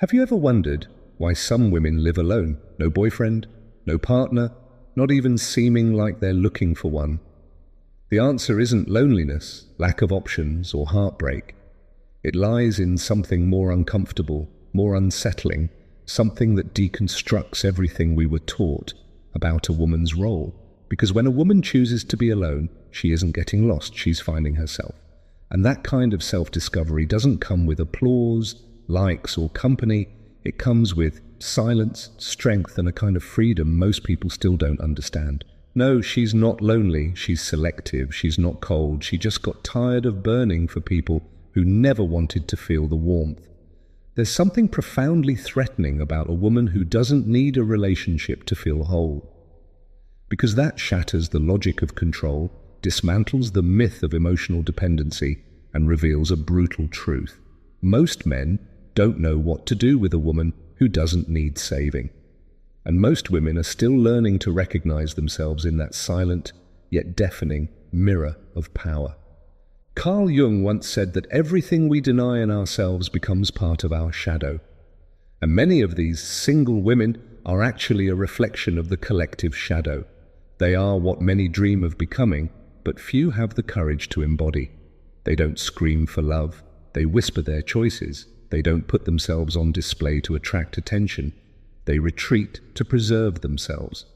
Have you ever wondered why some women live alone? No boyfriend, no partner, not even seeming like they're looking for one. The answer isn't loneliness, lack of options, or heartbreak. It lies in something more uncomfortable, more unsettling, something that deconstructs everything we were taught about a woman's role. Because when a woman chooses to be alone, she isn't getting lost, she's finding herself. And that kind of self-discovery doesn't come with applause, likes, or company. It comes with silence, strength, and a kind of freedom most people still don't understand. No, she's not lonely, she's selective, she's not cold, she just got tired of burning for people who never wanted to feel the warmth. There's something profoundly threatening about a woman who doesn't need a relationship to feel whole. Because that shatters the logic of control, dismantles the myth of emotional dependency, and reveals a brutal truth. Most men don't know what to do with a woman who doesn't need saving. And most women are still learning to recognize themselves in that silent, yet deafening mirror of power. Carl Jung once said that everything we deny in ourselves becomes part of our shadow. And many of these single women are actually a reflection of the collective shadow. They are what many dream of becoming, but few have the courage to embody. They don't scream for love, they whisper their choices. They don't put themselves on display to attract attention. They retreat to preserve themselves.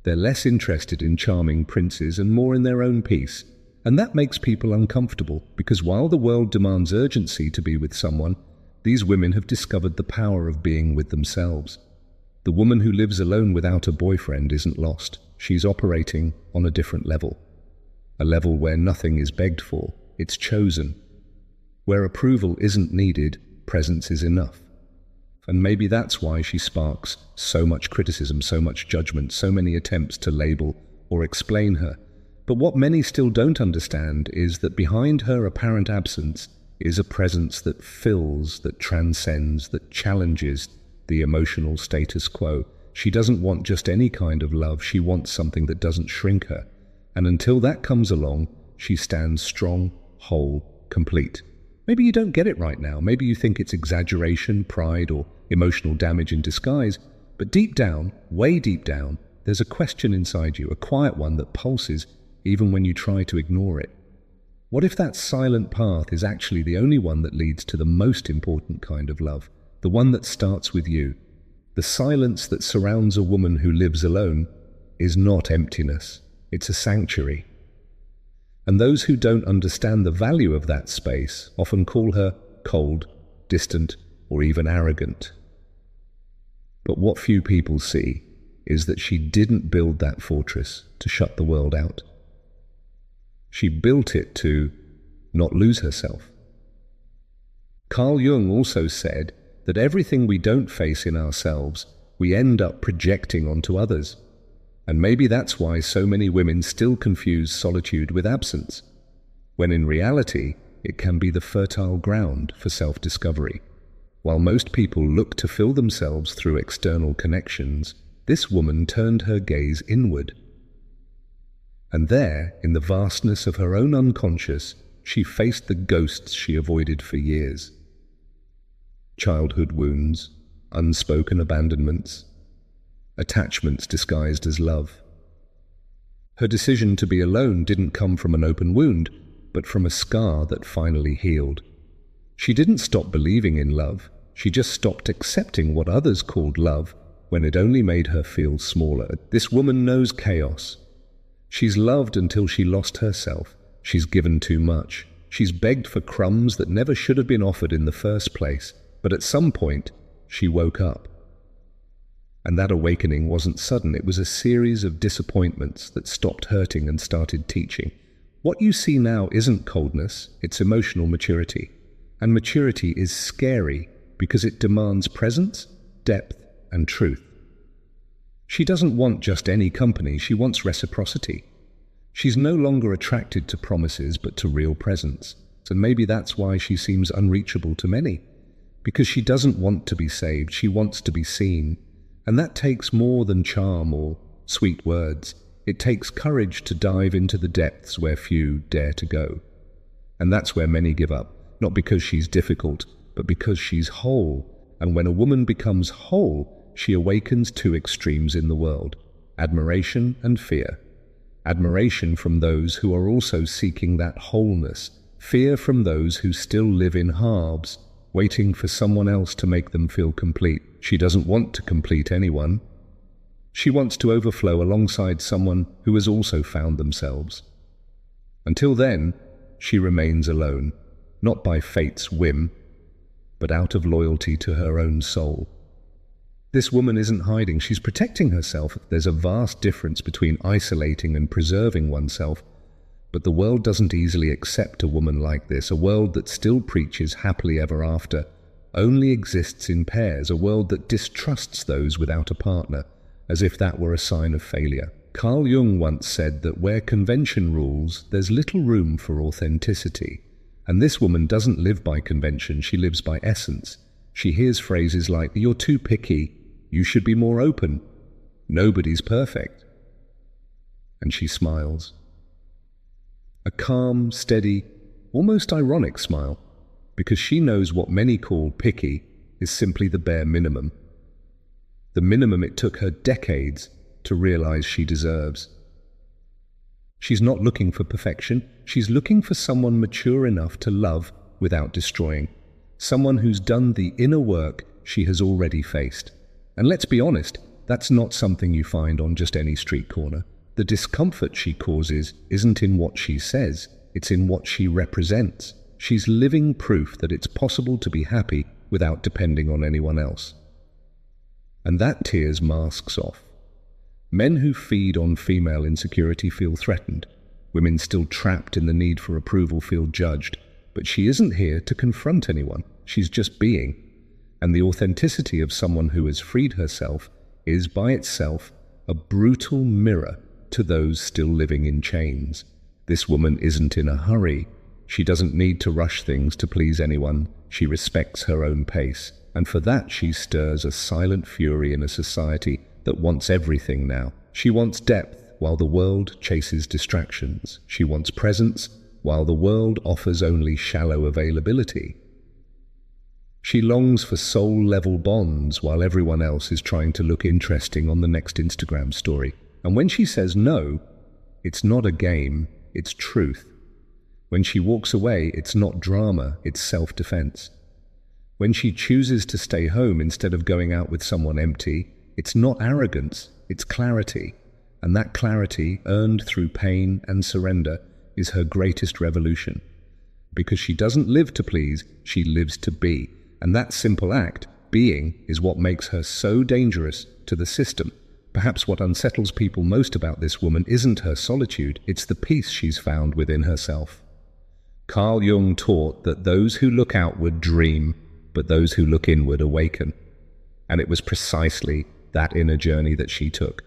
They're less interested in charming princes and more in their own peace. And that makes people uncomfortable, because while the world demands urgency to be with someone, these women have discovered the power of being with themselves. The woman who lives alone without a boyfriend isn't lost. She's operating on a different level. A level where nothing is begged for, it's chosen. Where approval isn't needed, presence is enough. And maybe that's why she sparks so much criticism, so much judgment, so many attempts to label or explain her. But what many still don't understand is that behind her apparent absence is a presence that fills, that transcends, that challenges the emotional status quo. She doesn't want just any kind of love, she wants something that doesn't shrink her. And until that comes along, she stands strong, whole, complete. Maybe you don't get it right now. Maybe you think it's exaggeration, pride, or emotional damage in disguise. But deep down, way deep down, there's a question inside you, a quiet one that pulses even when you try to ignore it. What if that silent path is actually the only one that leads to the most important kind of love, the one that starts with you? The silence that surrounds a woman who lives alone is not emptiness, it's a sanctuary. And those who don't understand the value of that space often call her cold, distant, or even arrogant. But what few people see is that she didn't build that fortress to shut the world out. She built it to not lose herself. Carl Jung also said that everything we don't face in ourselves, we end up projecting onto others. And maybe that's why so many women still confuse solitude with absence, when in reality it can be the fertile ground for self-discovery. While most people look to fill themselves through external connections, this woman turned her gaze inward. And there, in the vastness of her own unconscious, she faced the ghosts she avoided for years. Childhood wounds, unspoken abandonments, attachments disguised as love. Her decision to be alone didn't come from an open wound, but from a scar that finally healed. She didn't stop believing in love, she just stopped accepting what others called love when it only made her feel smaller. This woman knows chaos. She's loved until she lost herself. She's given too much. She's begged for crumbs that never should have been offered in the first place. But at some point, she woke up. And that awakening wasn't sudden. It was a series of disappointments that stopped hurting and started teaching. What you see now isn't coldness, it's emotional maturity. And maturity is scary because it demands presence, depth, and truth. She doesn't want just any company, she wants reciprocity. She's no longer attracted to promises but to real presence. And maybe that's why she seems unreachable to many. Because she doesn't want to be saved, she wants to be seen. And that takes more than charm or sweet words. It takes courage to dive into the depths where few dare to go. And that's where many give up, not because she's difficult, but because she's whole. And when a woman becomes whole, she awakens two extremes in the world: admiration and fear. Admiration from those who are also seeking that wholeness, fear from those who still live in halves, waiting for someone else to make them feel complete. She doesn't want to complete anyone. She wants to overflow alongside someone who has also found themselves. Until then, she remains alone, not by fate's whim, but out of loyalty to her own soul. This woman isn't hiding, she's protecting herself. There's a vast difference between isolating and preserving oneself, but the world doesn't easily accept a woman like this. A world that still preaches happily ever after, only exists in pairs, a world that distrusts those without a partner, as if that were a sign of failure. Carl Jung once said that where convention rules, there's little room for authenticity. And this woman doesn't live by convention, she lives by essence. She hears phrases like, "You're too picky," "You should be more open," "Nobody's perfect." And she smiles. A calm, steady, almost ironic smile, because she knows what many call picky is simply the bare minimum. The minimum it took her decades to realize she deserves. She's not looking for perfection, she's looking for someone mature enough to love without destroying. Someone who's done the inner work she has already faced. And let's be honest, that's not something you find on just any street corner. The discomfort she causes isn't in what she says, it's in what she represents. She's living proof that it's possible to be happy without depending on anyone else. And that tears masks off. Men who feed on female insecurity feel threatened. Women still trapped in the need for approval feel judged. But she isn't here to confront anyone. She's just being. And the authenticity of someone who has freed herself is by itself a brutal mirror to those still living in chains. This woman isn't in a hurry. She doesn't need to rush things to please anyone. She respects her own pace. And for that she stirs a silent fury in a society that wants everything now. She wants depth while the world chases distractions. She wants presence while the world offers only shallow availability. She longs for soul-level bonds while everyone else is trying to look interesting on the next Instagram story. And when she says no, it's not a game, it's truth. When she walks away, it's not drama, it's self-defense. When she chooses to stay home instead of going out with someone empty, it's not arrogance, it's clarity. And that clarity, earned through pain and surrender, is her greatest revolution. Because she doesn't live to please, she lives to be. And that simple act, being, is what makes her so dangerous to the system. Perhaps what unsettles people most about this woman isn't her solitude, it's the peace she's found within herself. Carl Jung taught that those who look outward dream, but those who look inward awaken. And it was precisely that inner journey that she took.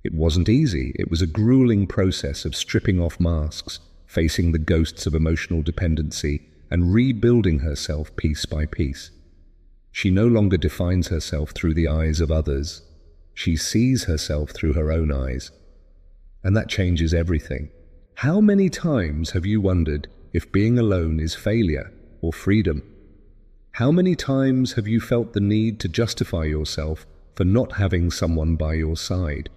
It wasn't easy. It was a grueling process of stripping off masks, facing the ghosts of emotional dependency, and rebuilding herself piece by piece. She no longer defines herself through the eyes of others. She sees herself through her own eyes. And that changes everything. How many times have you wondered if being alone is failure or freedom? How many times have you felt the need to justify yourself for not having someone by your side?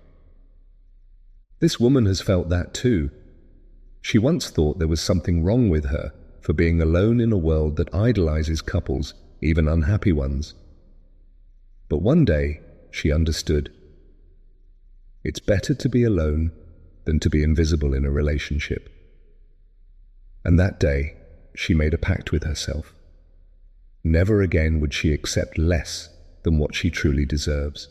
This woman has felt that too. She once thought there was something wrong with her for being alone in a world that idolizes couples, even unhappy ones. But one day, she understood. It's better to be alone than to be invisible in a relationship. And that day, she made a pact with herself. Never again would she accept less than what she truly deserves.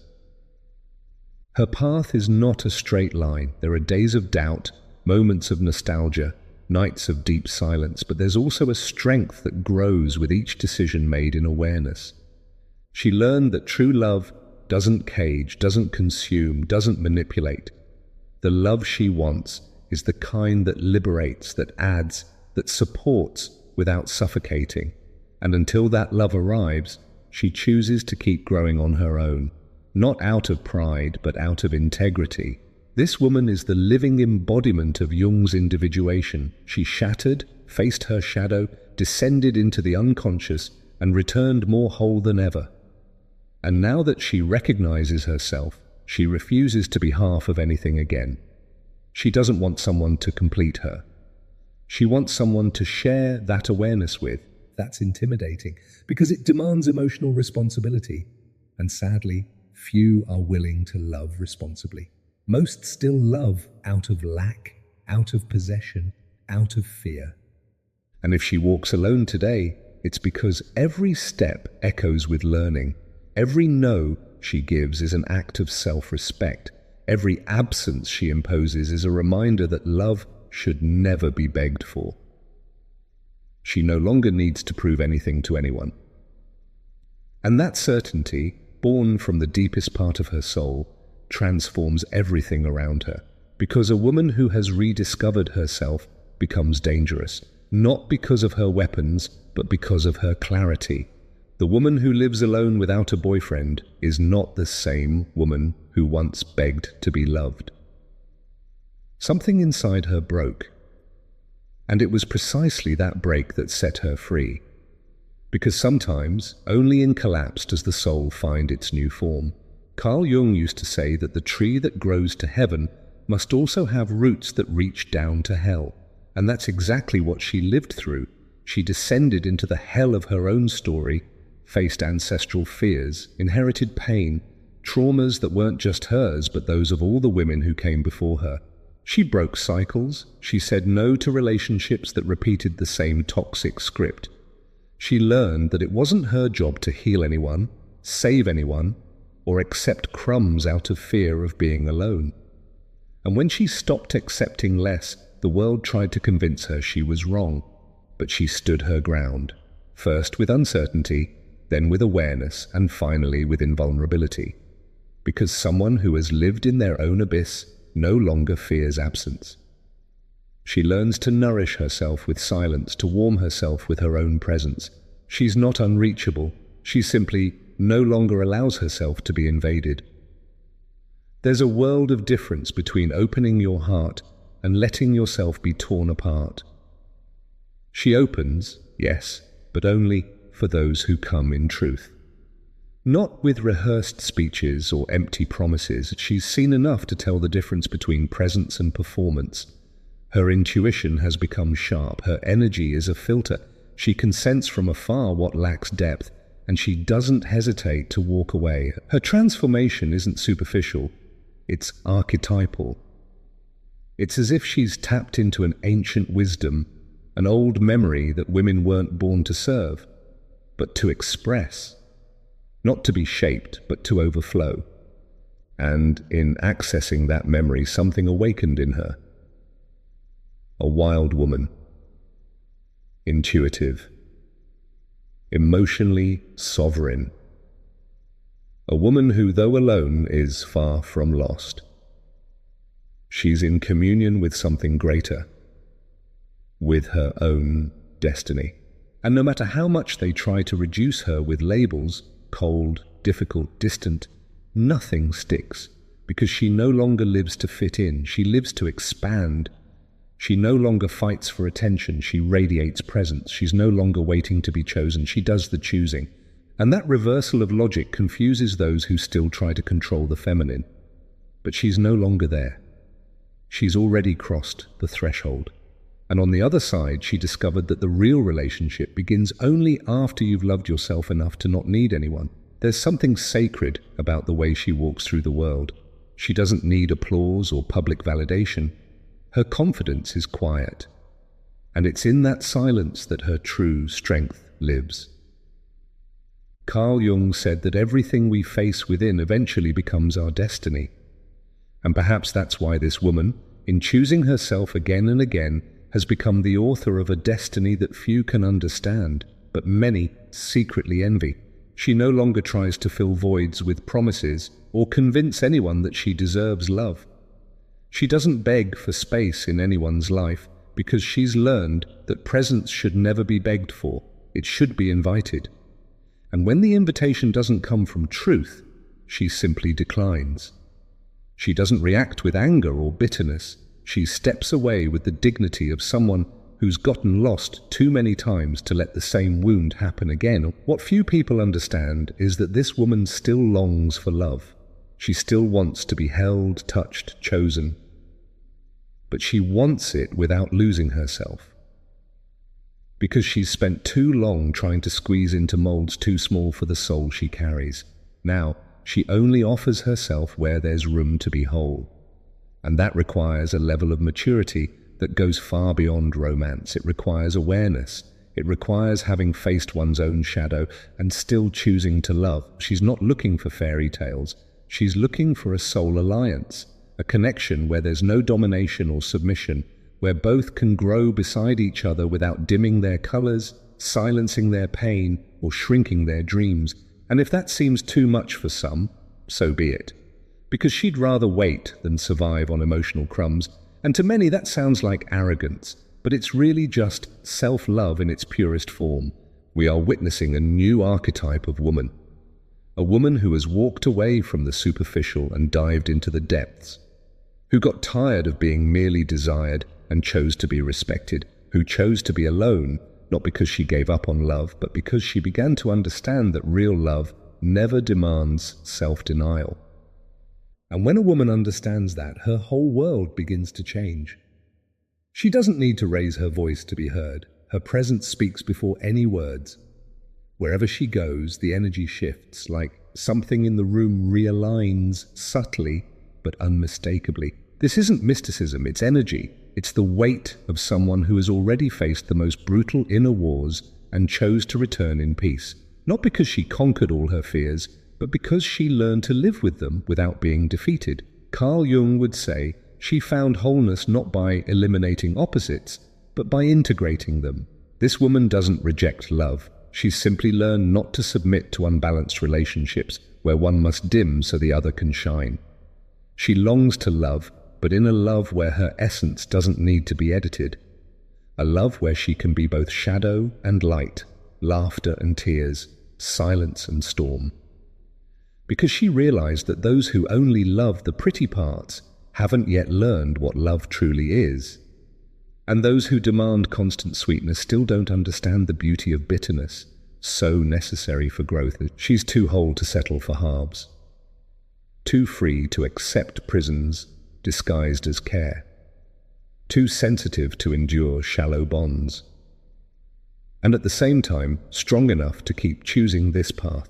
Her path is not a straight line. There are days of doubt, moments of nostalgia, nights of deep silence, but there's also a strength that grows with each decision made in awareness. She learned that true love doesn't cage, doesn't consume, doesn't manipulate. The love she wants is the kind that liberates, that adds, that supports without suffocating. And until that love arrives, she chooses to keep growing on her own, not out of pride, but out of integrity. This woman is the living embodiment of Jung's individuation. She shattered, faced her shadow, descended into the unconscious, and returned more whole than ever. And now that she recognizes herself, she refuses to be half of anything again. She doesn't want someone to complete her. She wants someone to share that awareness with. That's intimidating because it demands emotional responsibility. And sadly, few are willing to love responsibly. Most still love out of lack, out of possession, out of fear. And if she walks alone today, it's because every step echoes with learning. Every no she gives is an act of self-respect. Every absence she imposes is a reminder that love should never be begged for. She no longer needs to prove anything to anyone. And that certainty, born from the deepest part of her soul, transforms everything around her, because a woman who has rediscovered herself becomes dangerous, not because of her weapons, but because of her clarity. The woman who lives alone without a boyfriend is not the same woman who once begged to be loved. Something inside her broke, and it was precisely that break that set her free. Because sometimes, only in collapse does the soul find its new form. Carl Jung used to say that the tree that grows to heaven must also have roots that reach down to hell. And that's exactly what she lived through. She descended into the hell of her own story, faced ancestral fears, inherited pain, traumas that weren't just hers, but those of all the women who came before her. She broke cycles. She said no to relationships that repeated the same toxic script. She learned that it wasn't her job to heal anyone, save anyone, or accept crumbs out of fear of being alone. And when she stopped accepting less, the world tried to convince her she was wrong. But she stood her ground, first with uncertainty, then with awareness, and finally with invulnerability. Because someone who has lived in their own abyss no longer fears absence. She learns to nourish herself with silence, to warm herself with her own presence. She's not unreachable. She simply no longer allows herself to be invaded. There's a world of difference between opening your heart and letting yourself be torn apart. She opens, yes, but only for those who come in truth. Not with rehearsed speeches or empty promises. She's seen enough to tell the difference between presence and performance. Her intuition has become sharp. Her energy is a filter. She can sense from afar what lacks depth, and she doesn't hesitate to walk away. Her transformation isn't superficial. It's archetypal. It's as if she's tapped into an ancient wisdom, an old memory that women weren't born to serve, but to express. Not to be shaped, but to overflow. And in accessing that memory, something awakened in her. A wild woman. Intuitive. Emotionally sovereign. A woman who, though alone, is far from lost. She's in communion with something greater, with her own destiny. And no matter how much they try to reduce her with labels, cold, difficult, distant, nothing sticks, because she no longer lives to fit in. She lives to expand. She no longer fights for attention. She radiates presence. She's no longer waiting to be chosen. She does the choosing. And that reversal of logic confuses those who still try to control the feminine. But she's no longer there. She's already crossed the threshold. And on the other side, she discovered that the real relationship begins only after you've loved yourself enough to not need anyone. There's something sacred about the way she walks through the world. She doesn't need applause or public validation. Her confidence is quiet. And it's in that silence that her true strength lives. Carl Jung said that everything we face within eventually becomes our destiny. And perhaps that's why this woman, in choosing herself again and again, has become the author of a destiny that few can understand, but many secretly envy. She no longer tries to fill voids with promises or convince anyone that she deserves love. She doesn't beg for space in anyone's life because she's learned that presence should never be begged for. It should be invited. And when the invitation doesn't come from truth, she simply declines. She doesn't react with anger or bitterness. She steps away with the dignity of someone who's gotten lost too many times to let the same wound happen again. What few people understand is that this woman still longs for love. She still wants to be held, touched, chosen. But she wants it without losing herself. Because she's spent too long trying to squeeze into molds too small for the soul she carries. Now, she only offers herself where there's room to be whole. And that requires a level of maturity that goes far beyond romance. It requires awareness. It requires having faced one's own shadow and still choosing to love. She's not looking for fairy tales. She's looking for a soul alliance, a connection where there's no domination or submission, where both can grow beside each other without dimming their colors, silencing their pain, or shrinking their dreams. And if that seems too much for some, so be it. Because she'd rather wait than survive on emotional crumbs. And to many that sounds like arrogance, but it's really just self-love in its purest form. We are witnessing a new archetype of woman. A woman who has walked away from the superficial and dived into the depths. Who got tired of being merely desired and chose to be respected. Who chose to be alone, not because she gave up on love, but because she began to understand that real love never demands self-denial. And when a woman understands that, her whole world begins to change. She doesn't need to raise her voice to be heard. Her presence speaks before any words. Wherever she goes, the energy shifts, like something in the room realigns subtly but unmistakably. This isn't mysticism, it's energy. It's the weight of someone who has already faced the most brutal inner wars and chose to return in peace. Not because she conquered all her fears, but because she learned to live with them without being defeated. Carl Jung would say she found wholeness not by eliminating opposites, but by integrating them. This woman doesn't reject love. She's simply learned not to submit to unbalanced relationships where one must dim so the other can shine. She longs to love, but in a love where her essence doesn't need to be edited. A love where she can be both shadow and light, laughter and tears, silence and storm. Because she realized that those who only love the pretty parts haven't yet learned what love truly is. And those who demand constant sweetness still don't understand the beauty of bitterness, so necessary for growth. She's too whole to settle for halves, too free to accept prisons disguised as care, too sensitive to endure shallow bonds, and at the same time strong enough to keep choosing this path.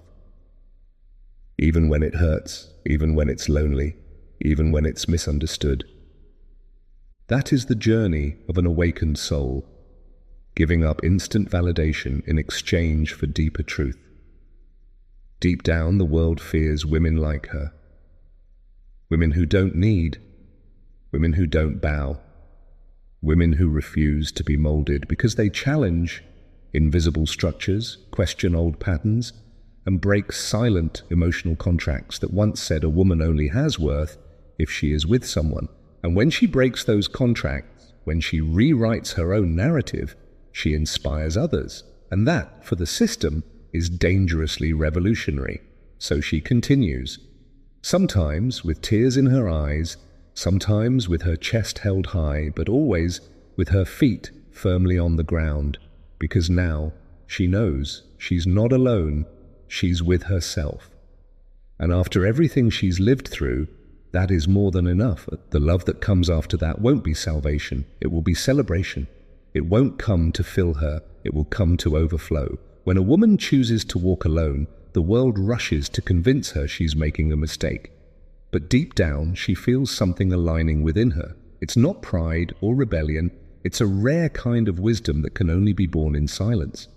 Even when it hurts, even when it's lonely, even when it's misunderstood. That is the journey of an awakened soul, giving up instant validation in exchange for deeper truth. Deep down, the world fears women like her. Women who don't need, women who don't bow, women who refuse to be molded because they challenge invisible structures, question old patterns, and break silent emotional contracts that once said a woman only has worth if she is with someone. And when she breaks those contracts, when she rewrites her own narrative, she inspires others. And that, for the system, is dangerously revolutionary. So she continues, sometimes with tears in her eyes, sometimes with her chest held high, but always with her feet firmly on the ground, because now she knows she's not alone, she's with herself. And after everything she's lived through, that is more than enough. The love that comes after that won't be salvation, it will be celebration. It won't come to fill her, it will come to overflow. When a woman chooses to walk alone, the world rushes to convince her she's making a mistake. But deep down, she feels something aligning within her. It's not pride or rebellion, it's a rare kind of wisdom that can only be born in silence.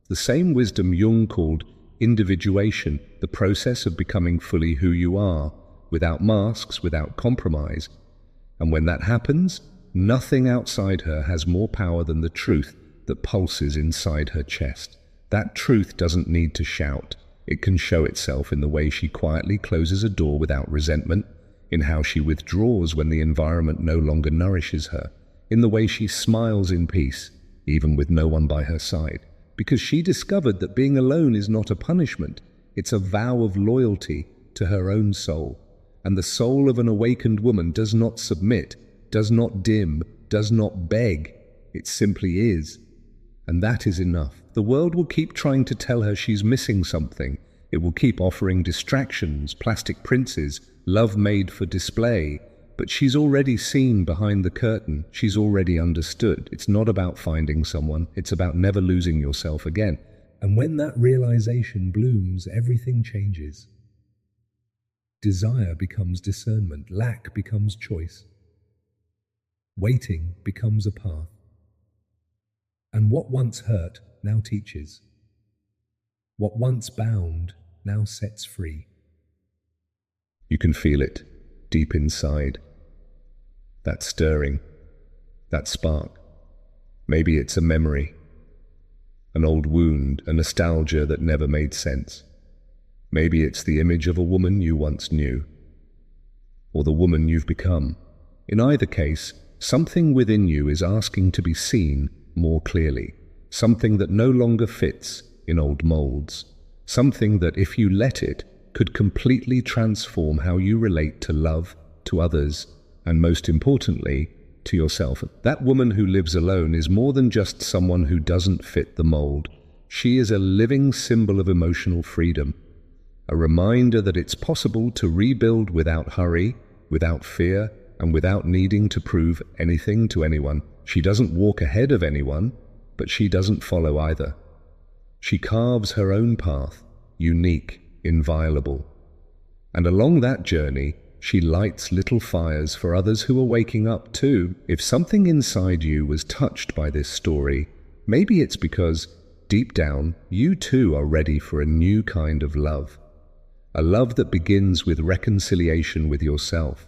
The same wisdom Jung called individuation, the process of becoming fully who you are, without masks, without compromise. And when that happens, nothing outside her has more power than the truth that pulses inside her chest. That truth doesn't need to shout. It can show itself in the way she quietly closes a door without resentment, in how she withdraws when the environment no longer nourishes her, in the way she smiles in peace, even with no one by her side. Because she discovered that being alone is not a punishment, it's a vow of loyalty to her own soul. And the soul of an awakened woman does not submit, does not dim, does not beg. It simply is. And that is enough. The world will keep trying to tell her she's missing something. It will keep offering distractions, plastic princes, love made for display. But she's already seen behind the curtain. She's already understood. It's not about finding someone. It's about never losing yourself again. And when that realization blooms, everything changes. Desire becomes discernment. Lack becomes choice. Waiting becomes a path. And what once hurt now teaches. What once bound now sets free. You can feel it deep inside. That stirring, that spark. Maybe it's a memory, an old wound, a nostalgia that never made sense. Maybe it's the image of a woman you once knew, or the woman you've become. In either case, something within you is asking to be seen more clearly, something that no longer fits in old molds, something that, if you let it, could completely transform how you relate to love, to others, and most importantly, to yourself. That woman who lives alone is more than just someone who doesn't fit the mold. She is a living symbol of emotional freedom, a reminder that it's possible to rebuild without hurry, without fear, and without needing to prove anything to anyone. She doesn't walk ahead of anyone, but she doesn't follow either. She carves her own path, unique, inviolable. And along that journey, she lights little fires for others who are waking up too. If something inside you was touched by this story, maybe it's because, deep down, you too are ready for a new kind of love. A love that begins with reconciliation with yourself.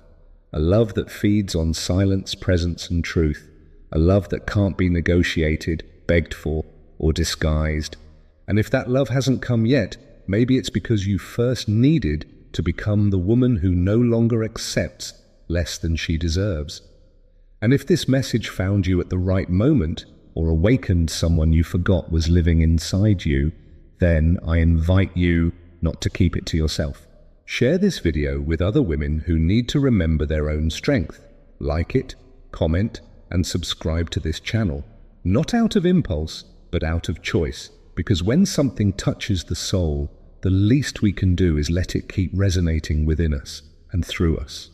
A love that feeds on silence, presence, and truth. A love that can't be negotiated, begged for, or disguised. And if that love hasn't come yet, maybe it's because you first needed to become the woman who no longer accepts less than she deserves. And if this message found you at the right moment, or awakened someone you forgot was living inside you, then I invite you not to keep it to yourself. Share this video with other women who need to remember their own strength. Like it, comment, and subscribe to this channel. Not out of impulse, but out of choice. Because when something touches the soul, the least we can do is let it keep resonating within us and through us.